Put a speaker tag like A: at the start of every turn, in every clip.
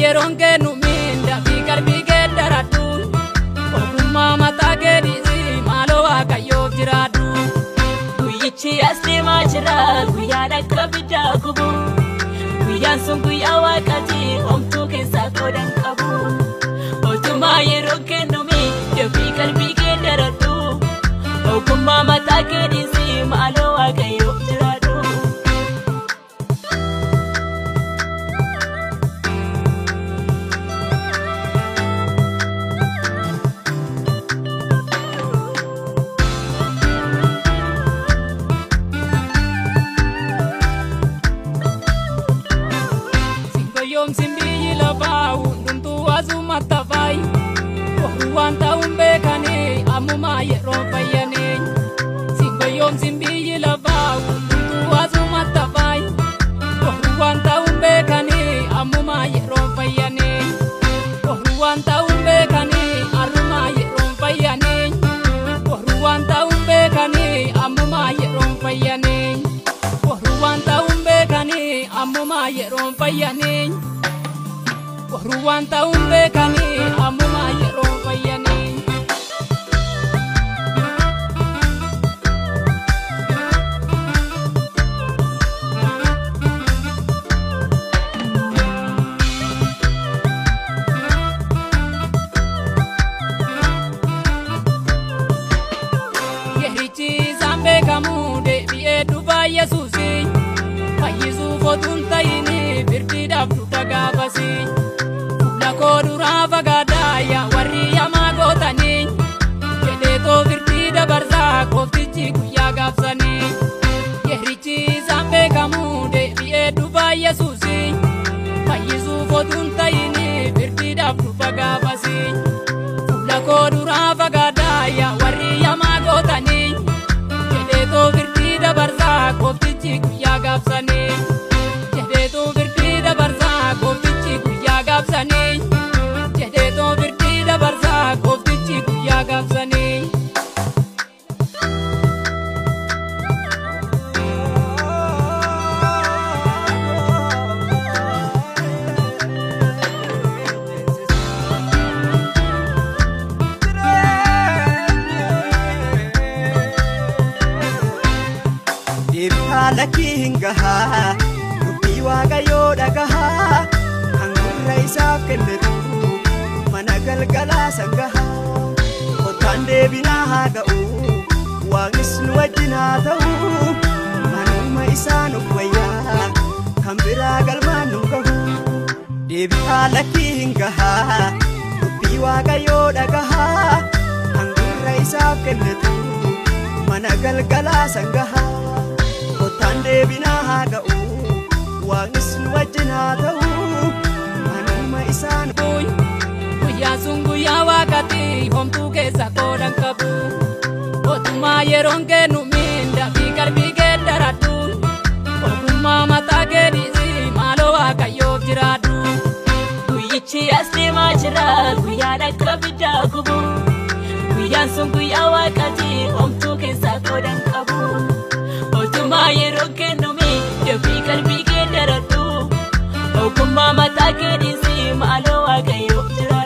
A: yeroon kennu minda fi qalbii geeddaratu ogummaa mataa keetiisi maaloo waaqayyoof jiraadhu guyyichi as deemaa jira guyyaan akka biddaa gubu guyyaan sun guyyaa waaqati homtuu keessaa qoodan qabu ogummaa yeroon kennu minda fi qalbii geeddaratu ogummaa mataa keetiisi maaloo waaqayyoof jiraadhu. Simbi lafaa hundumtuu asuma tafaayi waan ta'uun beekanii ammuma yeroo fayyanii singoyoom simbi lafaa hundumtuu asuma tafaayi waan ta'uun beekanii ammuma yeroo fayyanii waan ta'uun beekanii arruma yeroo fayyanii waan ta'uun beekanii ammuma yeroo fayyanii waan ta'uun beekanii ammuma yeroo fayyanii. Ruwan ta'uun beekanii ammuma yeroo fayyanii. Yerichi isaan beekamuu deebi'ee dhufaa Yesuusi fayyisuuf otuun ta'ini firdiidhaaf dhufa gaafasi. Koduraan fagaadhaa warri yamaa gootanii jedheetoo firdii dabarsaa kooftichi guyyaa gaafsanii yerichi isaan beekamuu deebi'ee dhufaa Yesuusi fayyisuuf otuun ta'ini firdiidhaaf dhufa gaafasi. Koduraan fagaadhaa warri yamaa gootanii jedheetoo firdii dabarsaa kooftichi guyyaa gaafsanii jedheetoo firdii dabarsaa kooftichi guyyaa gaafsanii. Kooftichi guyyaa gaafsanii.
B: Deebi'aa hin gahaa dubbii waaqayyoo dhagahaa kan gurra isaaf kennitu. Mana galgalaa sangahaa kottaan deebinaa haa ga'u waaqnis nu wajjin haa ta'u manuma isaa nuuf wayyaa kan biraa galmaan nu gahu. Deebi'aa lakkii hin gahaa dubbii waaqayyoo dhagahaa kan gurra isaaf kennitu mana galgalaa sangahaa kottaan deebinaa haa ga'u waaqnis nu wajjin haa ta'u manuma isaa nu gahu. Guyyaa guyyaa waaqati homtuu keessa qoodan qabu otumaa yeroon kennu minda fi qalbii geeddaratu ogummaa mataa keetiisi maaloo waaqayyoof jiraadhu guyyichi as deemaa jira guyyaan akka biddaa gubu guyyaan sun guyyaa waaqati homtuu keessa qoodan qabu otumaa yeroon kennu minda fi qalbii geeddaratu ogummaa mataa keetiisi maaloo waaqayyoof jiraadhu.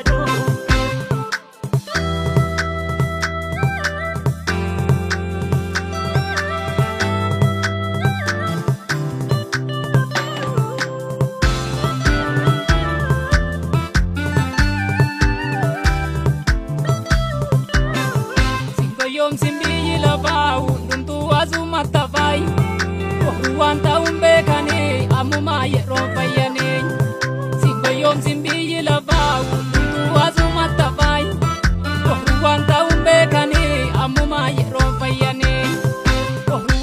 B: Simbi lafaa hundumtuu asuma tafaayi waan ta'uun beekanii ammuma yeroo fayyanii singoyoom simbi lafaa hundumtuu asuma tafaayi waan ta'uun beekanii ammuma yeroo fayyanii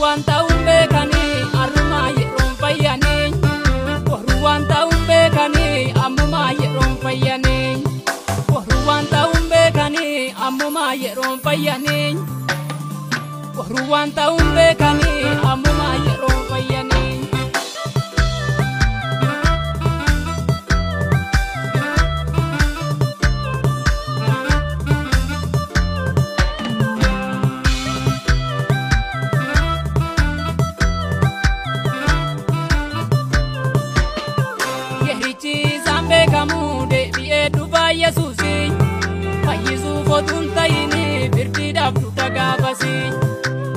B: waan ta'uun beekanii arruma yeroo fayyanii waan ta'uun beekanii ammuma yeroo fayyanii waan ta'uun beekanii ammuma yeroo fayyanii. Waan ta'uun beekanii ammuma yeroo fayyanii. Yerichi isaan beekamu
A: fotuun ta'ini firdiidhaaf duudha gaafasi.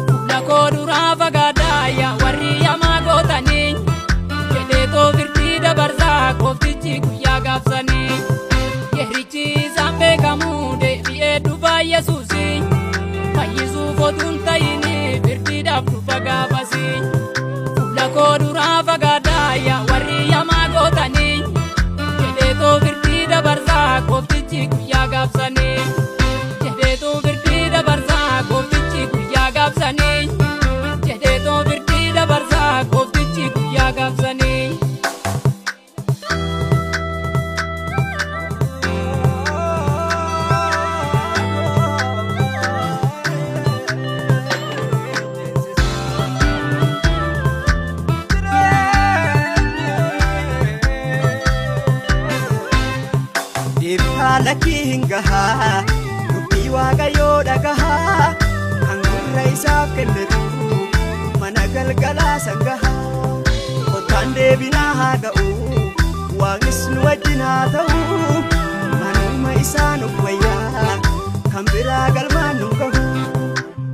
A: Fuula koo duraa fagaadaa yaa warri yamaa gootanii jedheetoo firdii dabarsaa gooftichi guyyaa gaafsanii. Yerichi isaan beekamuu deebi'ee dhufa Yesuusi fayyisuu fotuun ta'ini firdiidhaaf duudha gaafasi. Fuula koo duraa fagaadaa yaa warri yamaa gootanii jedheetoo firdii dabarsaa gooftichi guyyaa gaafsanii. Jedheetoo firdii dabarsaa gooftichi guyyaa gaafsanii. Jedheetoo firdii dabarsaa gooftichi guyyaa gaafsanii.
B: Lakki hingaha dubbii waaqayyoo dhagaha kan gurra isaaf kennitu mana galgalaa sangaha. Kottaan deebinaa haa ga'u waaqnis nu wajjin haa ta'u manuma isaa nuuf wayyaa kan biraa galmaan nu gahu.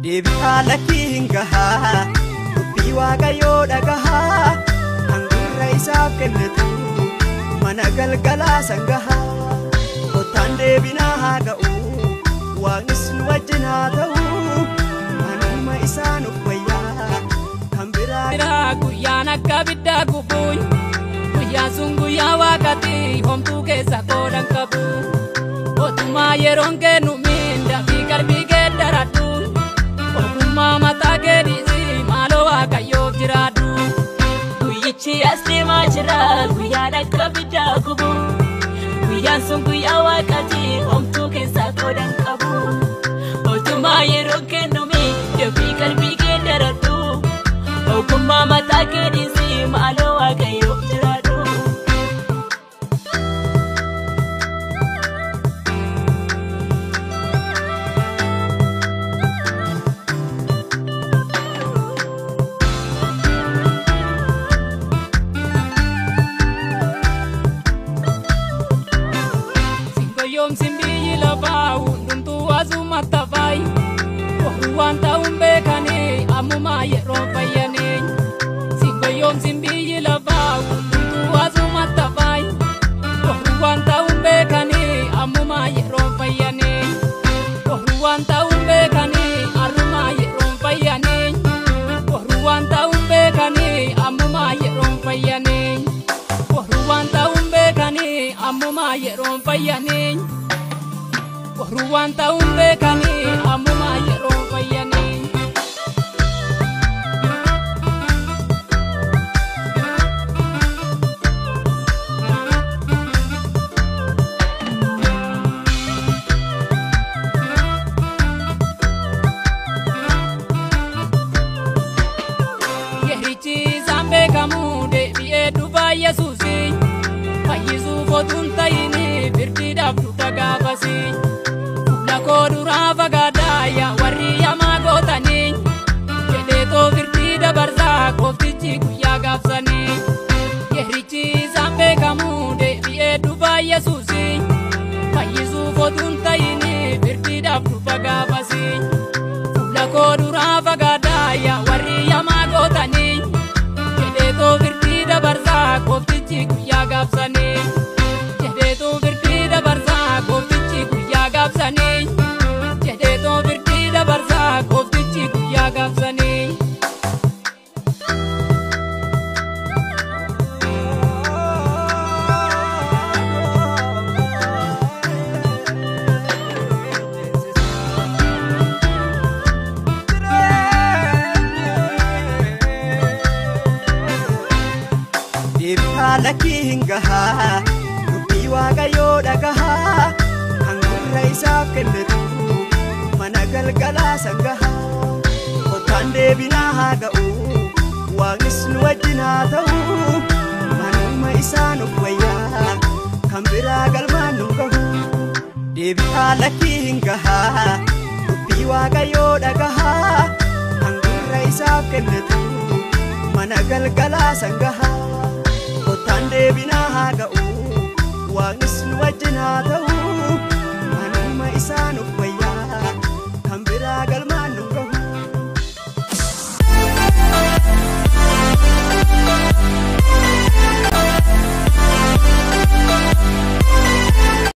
B: Deebi'aa lakki hingaha dubbii waaqayyoo dhagaha kan gurra isaaf kennitu mana galgalaa sangaha. Kottaan deebinaa haa ga'u waaqnis nu wajjin haa ta'u manuma isaa nuuf wayyaa kan biraa.
A: Guyyaan akka biddaa gubuun guyyaan sun guyyaa waaqati homtuu keessa qoodan qabu. Otumaa yeroon kennu miidhagbii qalbii geeddaradhu ogummaa mataa keetiisi maaloo waaqayyoof jiraadhu. Guyyichi as deemaa jira guyyaan akka biddaa gubuun. Guyyaan sun guyyaa waaqati homtuu keessa qoodan qabu. Otumaa yeroo kennu miidhagbii qalbii geeddaradhu ogummaa mataa keetiisi maaloo waaqayyoof jiraadhu. Simbii lafaa hundumtuu asuma tafaayi waan ta'uun beekanii ammumaa yeroo fayyanii. Singoyoom simbii lafaa hundumtuu asuma tafaayi waan ta'uun beekanii ammumaa yeroo fayyanii. Waan ta'uun beekanii arrumaa yeroo fayyanii. Waan ta'uun beekanii ammumaa yeroo fayyanii. Waan ta'uun beekanii ammumaa yeroo fayyanii. Waan ta'uun beekanii ammumaa yeroo fayyanii. Yerichi isaan beekamuu deebi'ee dhufa Yesuusi fayyisuu fotuun ta'ini firdiidhaaf duudha gaafasi. Fuula koo duraa fagaadaa yaa warri yamaa gootanii jedheetoo firdii dabarsaa gooftichi guyyaa gaafsanii. Yerichi isaan beekamuu deebi'ee dhufa Yesuusi fayyisuu fotuun ta'ini firdiidhaaf duudha gaafasi. Fuula koo duraa fagaadaa yaa warri yamaa gootanii jedheetoo firdii dabarsaa gooftichi guyyaa gaafsanii. Jedheetoo firdii dabarsaa gooftichi guyyaa gaafsanii. Jedheetoo firdii dabarsaa gooftichi guyyaa gaafsanii.
B: Deebi'aa lakki hingaha dubbii waaqayyoo dhagaha kan gurra isaaf kennitu mana galgalaa sangaha. Kottaan deebinaa haa ga'u waaqnis nu wajjin haa ta'u manuma isaa nuuf wayyaa kan biraa galmaan nu gahu. Deebi'aa lakki hingaha dubbii waaqayyoo dhagaha kan gurra isaaf kennitu mana galgalaa sangaha. Kottaan deebinaa haa ga'u waaqnis nu wajjin haa ta'u